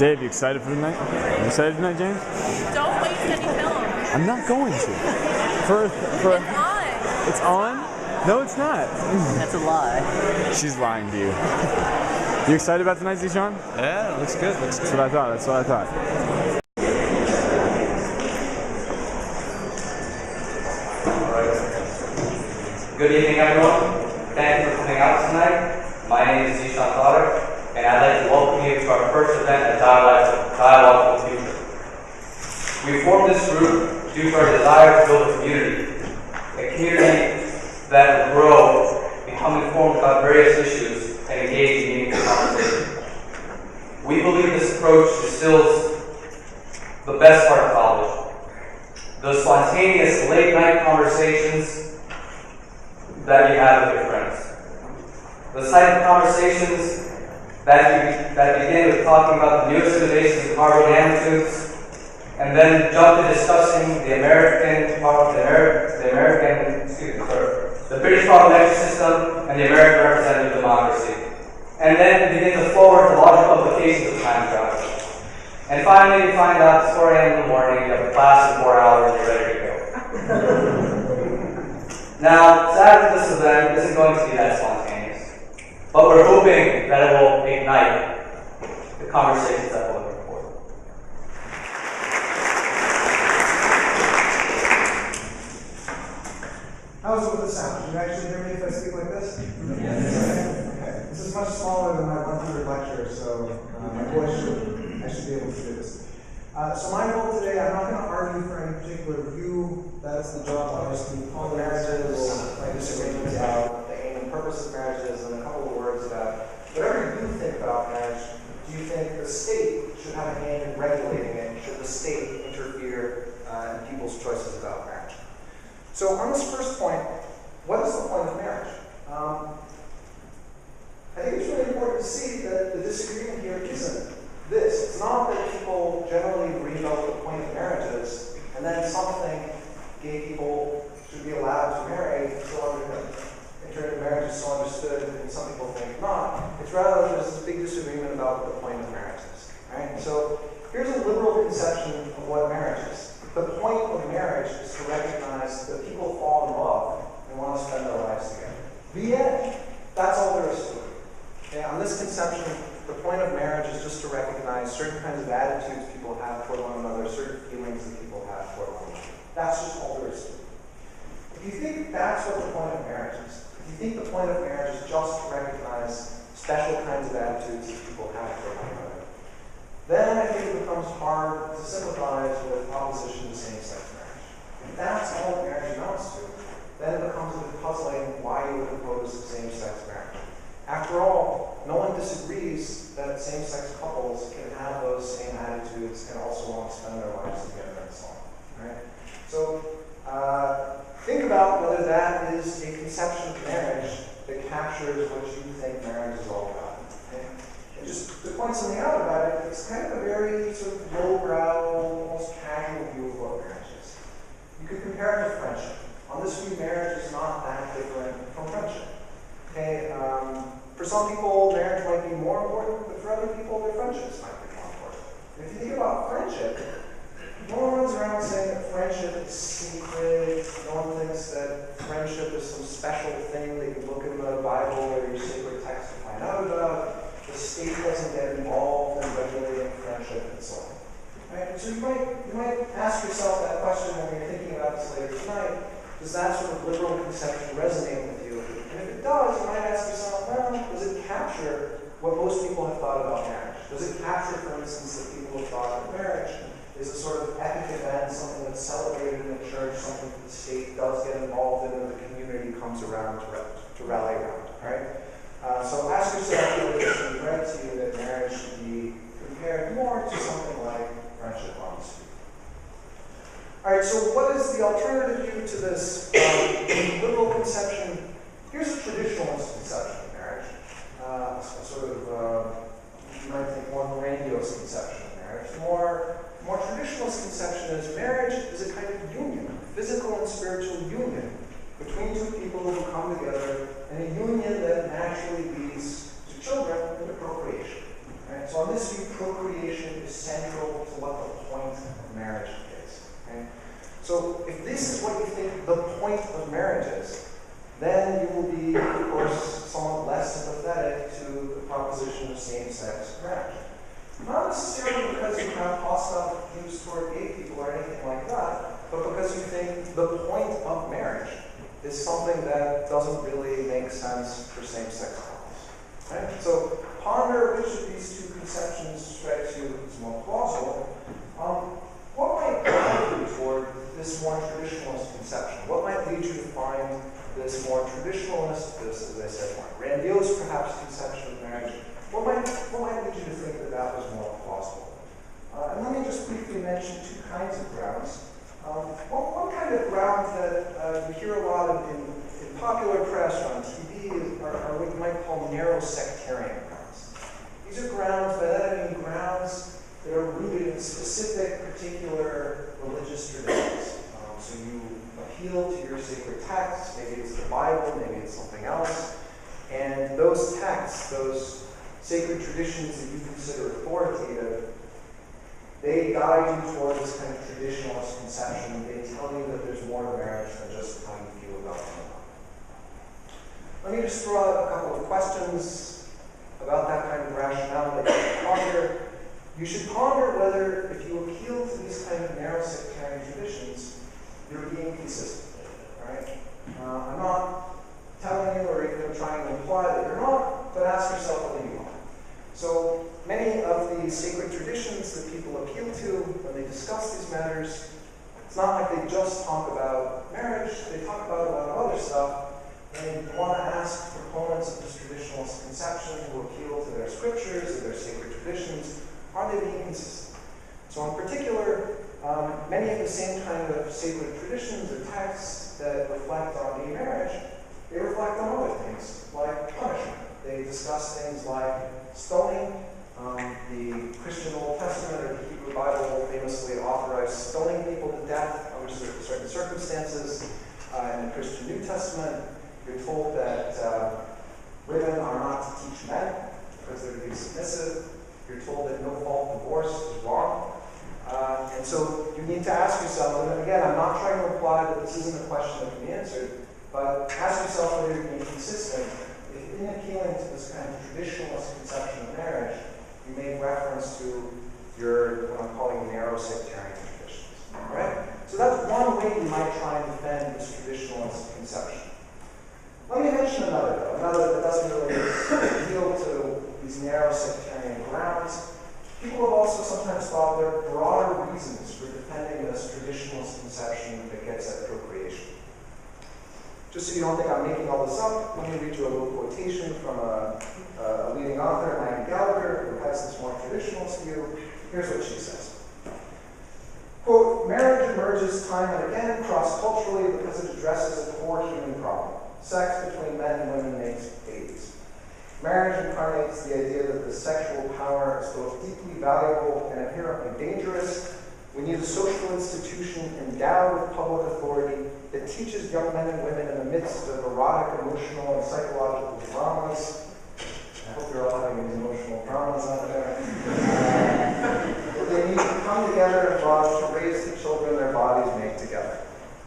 Dave, you excited for tonight? You excited tonight, James? Don't waste any film. I'm not going to. It's on. It's on? No, it's not. That's a lie. She's lying to you. You excited about tonight, Zishan? Yeah, looks good. That's what I thought. That's what I thought. Good evening, everyone. Thank you for coming out tonight. My name is Zishan Potter, and I'd like to welcome you to our first event at Dialogue for the Future. We formed this group due to our desire to build a community that will grow, become informed about various issues, and engage in meaningful conversation. We believe this approach distills the best part of college, those spontaneous late-night conversations that you have with your friends. The type of conversations that begin with talking about the newest innovations in carbon nanotubes, and then jump to discussing the British parliamentary system and the American representative democracy, and then begin to forward the logical implications of time travel. And finally, you find out it's 4 a.m. in the morning, you have a class in 4 hours, and you're ready to go. Now, sadly, this event isn't going to be that spontaneous, but we're hoping that it will ignite the conversations that we're looking for. How's it with the sound? Can you actually hear me if I speak like this? Yes. Okay. This is much smaller than my 100 lecture, so my voice I should be able to do this. So my goal today, I'm not going to argue for any particular view. That's the job of us to call the marriages, my disagreements about the aim and purpose of marriages, and a couple of words about whatever you think about marriage. Do you think the state should have a hand in regulating it? Should the state interfere in people's choices about marriage? So on this first point, what is the point of marriage? I think it's really important to see that the disagreement here isn't this. It's not that people generally agree about what the point of marriage is, and then something gay people should be allowed to marry, enter into marriage is so understood, and some people think not. It's rather there's this big disagreement about what the point of marriage is. Right? So here's a liberal conception of what marriage is. The point of marriage is to recognize that people fall in love and want to spend their lives together. The end. That's all there is to it. Okay? On this conception, the point of marriage is just to recognize certain kinds of attitudes people have toward one another, certain feelings that people have toward one another. That's just all there is to it. If you think that's what the point of marriage is, if you think the point of marriage is just to recognize special kinds of attitudes that people have toward one another, then I think it becomes hard to sympathize with opposition to same-sex marriage. If that's all that marriage amounts to, then it becomes a bit puzzling why you would oppose same-sex marriage. After all, no one disagrees that same-sex couples can have those same attitudes and also want to spend their lives together and so on. Right? So think about whether that is a conception of marriage that captures what you think marriage is all about. Okay? And just to point something out about it, it's kind of a very sort of lowbrow, almost casual view of what marriage is. You could compare it to friendship. On this view, marriage is not that different from friendship. Okay, for some people, marriage might be more important, but for other people, their friendships might be more important. And if you think about friendship, no one runs around saying that friendship is sacred. No one thinks that friendship is some special thing that you look in the Bible or your sacred text to find out about. The state doesn't get involved in regulating friendship and so on. Right? So you might ask yourself that question when you're thinking about this later tonight. Does that sort of liberal conception resonate with you? And if it does, you might ask yourself, well, does it capture what most people have thought about marriage? Does it capture, for instance, that people have thought that marriage is a sort of epic event, something that's celebrated in the church, something that the state does get involved in and the community comes around to rally around, right? So ask yourself whether it should be read to you that marriage should be compared more to something like friendship on the street. All right, so what is the alternative view to this liberal conception? Here's a traditionalist conception of marriage, a sort of, you might think, more grandiose conception of marriage. The more traditionalist conception is marriage is a kind of union, physical and spiritual union between two people who come together, and a union that naturally leads to children and to procreation. Right? So on this view, procreation is central to what the point of marriage is. Okay? So if this is what you think the point of marriage is, then you will be, of course, somewhat less sympathetic to the proposition of same-sex marriage. Not necessarily because you have hostile views toward gay people or anything like that, but because you think the point of marriage is something that doesn't really make sense for same-sex couples. Right? So ponder which of these two conceptions strikes you as more plausible. What might guide you toward this more traditionalist conception? What might lead you to find this more traditionalist, this, as I said, more grandiose, perhaps, conception of marriage? What might lead you to think that that was more plausible? And let me just briefly mention two kinds of grounds. One kind of ground that you hear a lot in popular press or on TV are what you might call narrow sectarian grounds. These are grounds, by that I mean grounds that are rooted in specific, particular religious traditions. So you appeal to your sacred texts, maybe it's the Bible, maybe it's something else, and those texts, those sacred traditions that you consider authoritative, they guide you toward this kind of traditionalist conception. They tell you that there's more to marriage than just how you feel about it. Let me just throw out a couple of questions about that kind of rationale that you should ponder. You should ponder whether, if you appeal to these kind of narrow sectarian traditions, you're being consistent. Right? I'm not telling you or even trying to imply that you're not, but ask yourself whether you are. So many of the sacred traditions that people appeal to when they discuss these matters, it's not like they just talk about marriage, they talk about a lot of other stuff. And you want to ask proponents of this traditionalist conception who appeal to their scriptures or their sacred traditions, are they being consistent? So in particular, many of the same kind of sacred traditions or texts that reflect on gay marriage, they reflect on other things, like punishment. They discuss things like stoning. The Christian Old Testament or the Hebrew Bible famously authorized stoning people to death under certain circumstances. In the Christian New Testament, you're told that women are not to teach men because they're to be submissive. You're told that no fault divorce is wrong. And so you need to ask yourself, and again, I'm not trying to imply that this isn't a question that can be answered, but ask yourself whether you're being consistent. If in appealing to this kind of traditionalist conception of marriage, you make reference to your, what I'm calling narrow sectarian traditions. All right? So that's one way you might try and defend this traditionalist conception. Let me mention another, though, another that doesn't really appeal to these narrow sectarian grounds. People have also sometimes thought there are broader reasons for defending this traditionalist conception that gets at procreation. Just so you don't think I'm making all this up, let me read you a little quotation from a leading author, Maggie Gallagher, who has this more traditionalist view. Here's what she says. Quote, marriage emerges time and again cross-culturally because it addresses a core human problem. Sex between men and women makes babies. Marriage incarnates the idea that the sexual power is both deeply valuable and inherently dangerous. We need a social institution endowed with public authority that teaches young men and women in the midst of erotic, emotional, and psychological dramas. I hope you're all having these emotional dramas out there. They need to come together and love to raise the children their bodies make together.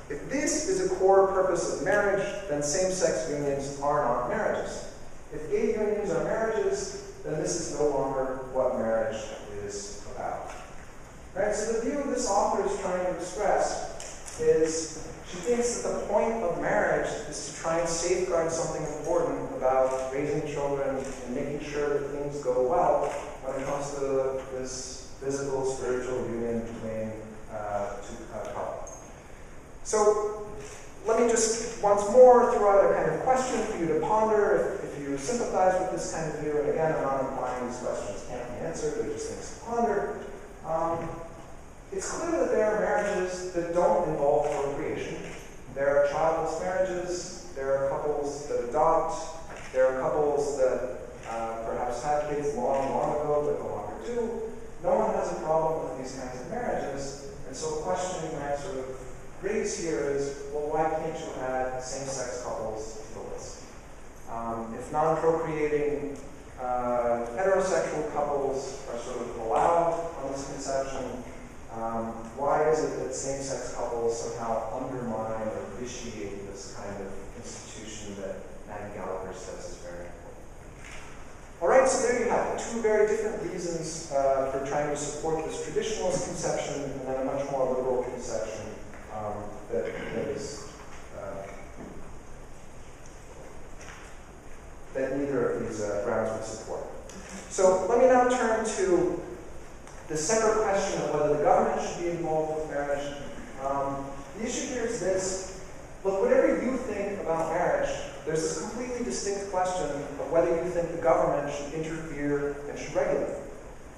If this is a core purpose of marriage, then same-sex unions are not marriages. If gay unions are marriages, then this is no longer what marriage is about. Right? So the view this author is trying to express is she thinks that the point of marriage is to try and safeguard something important about raising children and making sure that things go well when it comes to this physical, spiritual union between two couples. So let me just once more throw out a kind of question for you to ponder if you sympathize with this kind of view. And again, I'm not implying these questions can't be answered, they're just things to ponder. It's clear that there are marriages that don't involve procreation. There are childless marriages, there are couples that adopt, there are couples that perhaps had kids long, long ago but no longer do. No one has a problem with these kinds of marriages, and so the question you might sort of raise here is, well, why can't you add same-sex couples to the list? If non-procreating Heterosexual couples are sort of allowed on this conception. Why is it that same-sex couples somehow undermine or vitiate this kind of institution that Maggie Gallagher says is very important? All right, so there you have it. Two very different reasons for trying to support this traditionalist conception and then a much more liberal conception that neither of these grounds would support. So let me now turn to the separate question of whether the government should be involved with marriage. The issue here is this. Look, whatever you think about marriage, there's this completely distinct question of whether you think the government should interfere and should regulate.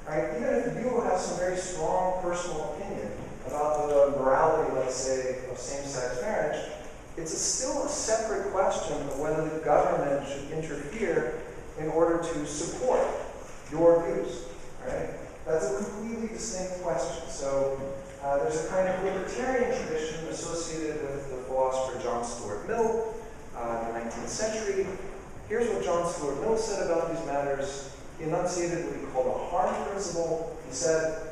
Right? Even if you have some very strong personal opinion about the morality, let's say, of same-sex marriage, it's still a separate question of whether the government should interfere in order to support your views. Right? That's a completely distinct question. So there's a kind of libertarian tradition associated with the philosopher John Stuart Mill in the 19th century. Here's what John Stuart Mill said about these matters. He enunciated what he called a harm principle. He said,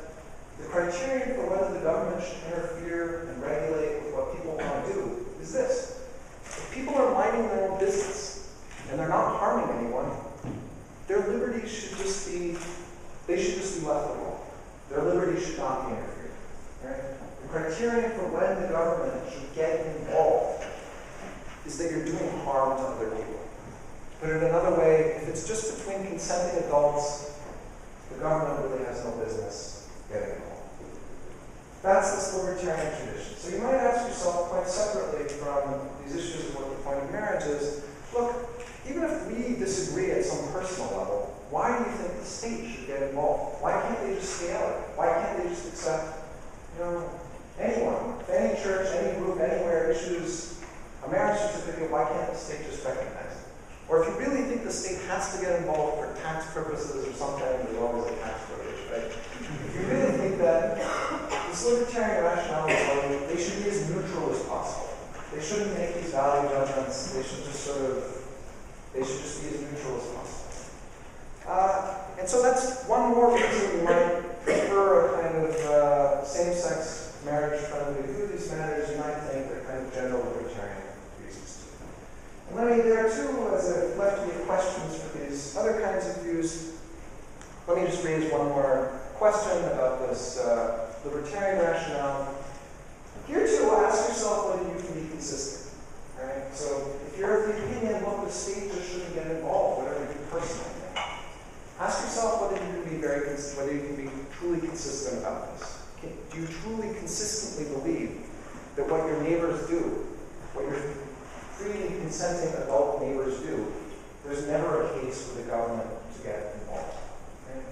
the criterion for whether the government should interfere and regulate with what people want to do is this. If people are minding their own business and they're not harming anyone, their liberties should just be left alone. Their liberties should not be interfered. Right? The criterion for when the government should get involved is that you're doing harm to other people. Put it another way, if it's just between consenting adults, the government really has no business getting involved. That's this libertarian tradition. So you might ask yourself quite separately from these issues of what the point of marriage is, look, even if we disagree at some personal level, why do you think the state should get involved? Why can't they just stay out of it? Why can't they just accept, anyone, any church, any group, anywhere issues a marriage certificate, why can't the state just recognize it? Or if you really think the state has to get involved for tax purposes or something, there's always a tax privilege, right? If you really think that this libertarian rationale is they should be as neutral as possible. They shouldn't make these value judgments. They should just be as neutral as possible. And so that's one more reason you might prefer a kind of same-sex marriage friendly view of these matters. You might think they're kind of general libertarian reasons. And let me there too, as I've left you questions for these other kinds of views, let me just raise one more question about this libertarian rationale. Here too, ask yourself whether you can be consistent. Right? So if you're of the opinion, look, the state just shouldn't get involved, whatever you personally think. Ask yourself whether you can be truly consistent about this. Do you truly consistently believe that what your neighbors do, what your freely consenting adult neighbors do, there's never a case for the government to get involved? Right?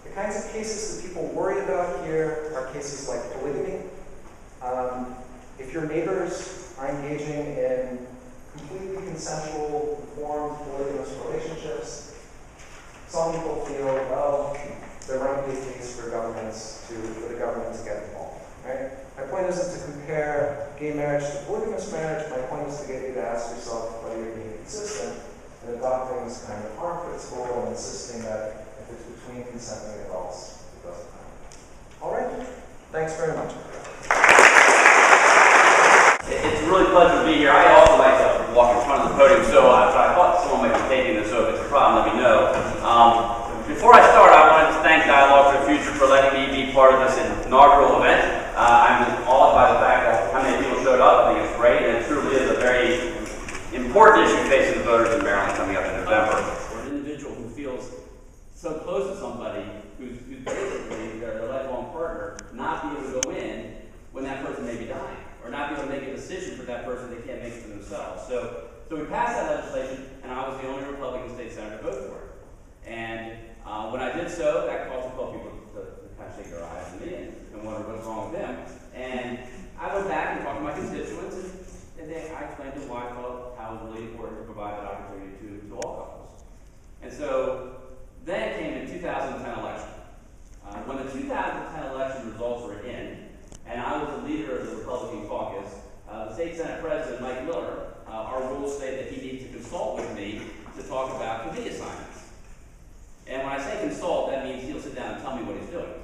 The kinds of cases that people worry about here are cases like polygamy. If your neighbors are engaging in completely consensual, informed, polygamous relationships, some people feel, well, there might be a case for the government to get involved. Right? My point isn't to compare gay marriage to polygamous marriage. My point is to get you to ask yourself whether you're being consistent in adopting this kind of harm principle and insisting that if it's between consenting adults, it doesn't matter. All right? Thanks very much. It's a really pleasure to be here. I also like to walk in front of the podium, so I thought someone might be taking this, so if it's a problem, let me know. Before I start, I wanted to thank Dialogue for the Future for letting me be part of this inaugural event. I'm awed by the fact that how many people showed up. I think it's great, and it truly is a very important issue facing the voters in Maryland coming up in November. For an individual who feels so close to somebody who's basically their lifelong partner, not be able to go in when that person may be dying, or not be able to make a decision for that person they can't make for themselves. So we passed that legislation, and I was the only Republican state senator to vote for it. And when I did so, that caused a couple people to kind of shake their eyes at me and wonder what's wrong with them. And I went back and talked to my constituents, and I explained to them why I felt how it was really important to provide that opportunity to all couples. And so then came the 2010 election. When the 2010 election results were in, and I was the leader of the Republican caucus, the state Senate President, Mike Moller, our rules state that he needs to consult with me to talk about committee assignments. And when I say consult, that means he'll sit down and tell me what he's doing.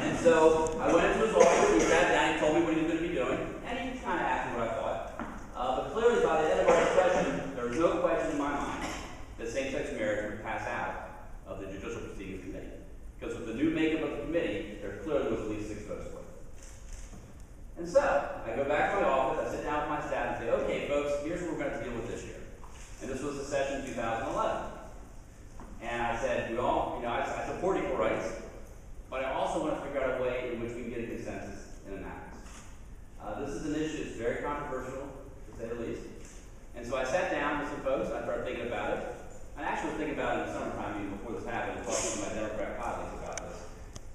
And so I went into his office, he sat down, he told me what he was going to be doing, and he kind of asked me what I thought. But clearly by the end of our discussion, there was no question in my mind that same-sex marriage would pass out of the Judicial Proceedings Committee. Because with the new makeup of the committee, there clearly was at least 6 votes for it. And so, I go back to my office, I sit down with my staff and say, okay folks, here's what we're going to deal with this year. And this was the session 2011. And I said, I support equal rights, but I also want to figure out a way in which we can get a consensus in an act. This is an issue that's very controversial, to say the least. And so I sat down with some folks, I started thinking about it. I actually was thinking about it in the summertime, even before this happened, and talking to my Democrat colleagues about this.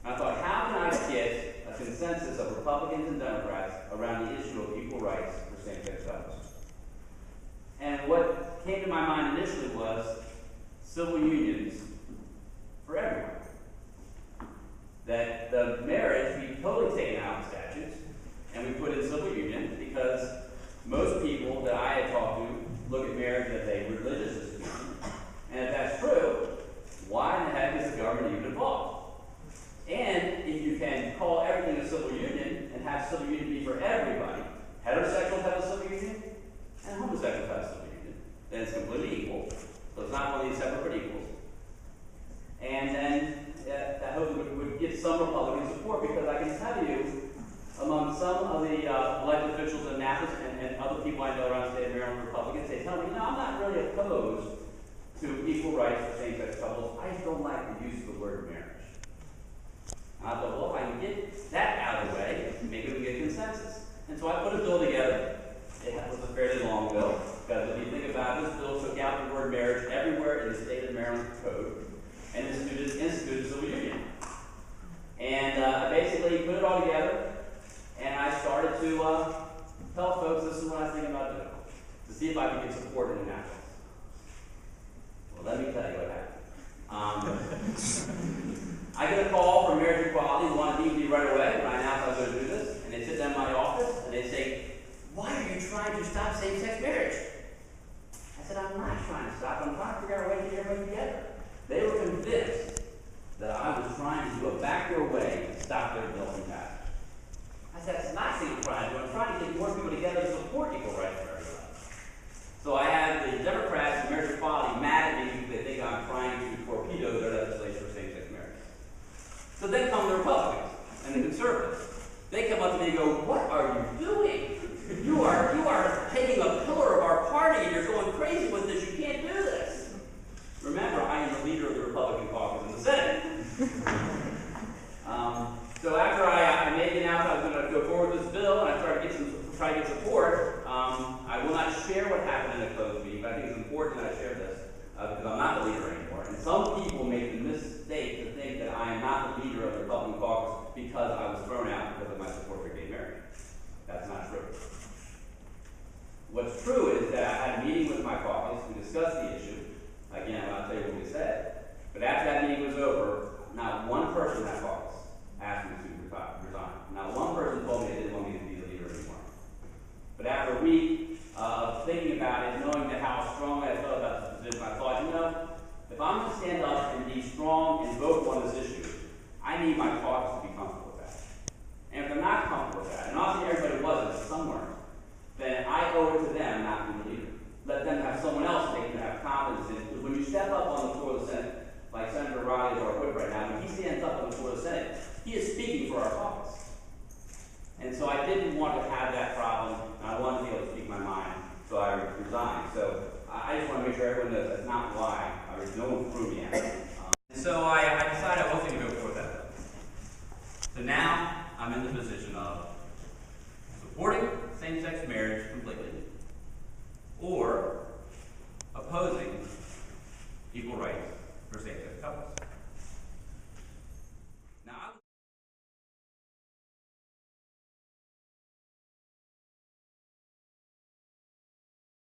And I thought, how can I get a consensus of Republicans and Democrats around the issue of equal rights for same-sex couples? And what came to my mind initially was civil unions for everyone. That the marriage be totally taken out of the statutes and we put in civil union, because most people that I had talked to look at marriage as a religious institution. And if that's true, why in the heck is the government even involved? And if you can call everything a civil union and have civil union be for everybody, heterosexuals have a civil union and homosexuals have a civil union, then it's completely equal. So it's not one of these separate but equals. And then that hopefully would get some Republican support, because I can tell you, among some of the elected officials in Annapolis and other people I know around the state of Maryland, Republicans, they tell me, I'm not really opposed to equal rights for same-sex couples. I just don't like the use of the word marriage. And I thought, well, if I can get that out of the way, maybe we can get consensus. And so I put a bill together. It was a fairly long bill, because if you think about it, this bill took out the word marriage everywhere in the state of Maryland code and instituted civil union. And I basically put it all together, and I started to tell folks this is what I was thinking about doing, to see if I could get support in Annapolis. Well, let me tell you what happened. I get a call from Marriage Equality who wanted to meet me right away when I announced I was going to do this, and they sit down in my office and they say, why are you trying to stop same-sex marriage? I said, I'm not trying to stop. I'm trying to figure out a way to get everybody together. They were convinced that I was trying to do a backdoor way to stop their bill from passing. I said, that's not what I'm trying to do. I'm trying to get more people together to support equal rights for everybody. So I have the Democrats and Marriage Equality mad at me because they think I'm trying to torpedo their legislation for same-sex marriage. So then come the Republicans and the conservatives. They come up to me and go, what are you doing? You are taking a pillar of our party and you're going crazy with this. You can't do this. Remember, I am the leader of the Republican caucus in the Senate. So after I made the announcement I was going to go forward with this bill, and I started to try to get support, I will not share what happened in a closed meeting, but I think it's important that I share this, because I'm not the leader anymore. And some people make the mistake to think that I am not the leader of the Republican caucus because I was thrown out because of my support for gay marriage. That's not true. What's true is that I had a meeting with my caucus, we discussed the issue. Again, I'll tell you what we said. But after that meeting was over, not one person in that caucus asked me to resign. Not one person told me they didn't want me to be the leader anymore. But after a week of thinking about it, knowing that how strongly I felt about this position, I thought, if I'm going to stand up and be strong and vote on this issue, I need my caucus to be comfortable with that. And if they're not comfortable with that, and obviously everybody wasn't, some weren't, then I owe it to them not to be the leader. Let them have someone else they can have confidence in. Because when you step up on the floor of the Senate, like Senator Reilly is our whip right now, when he stands up on the floor of the Senate, he is speaking for our caucus. And so I didn't want to have that problem, and I wanted to be able to speak my mind, so I resigned. So I just want to make sure everyone knows that's not why. No one threw me out. And so I decided I wasn't going to go for that. So now I'm in the position of supporting same-sex marriage.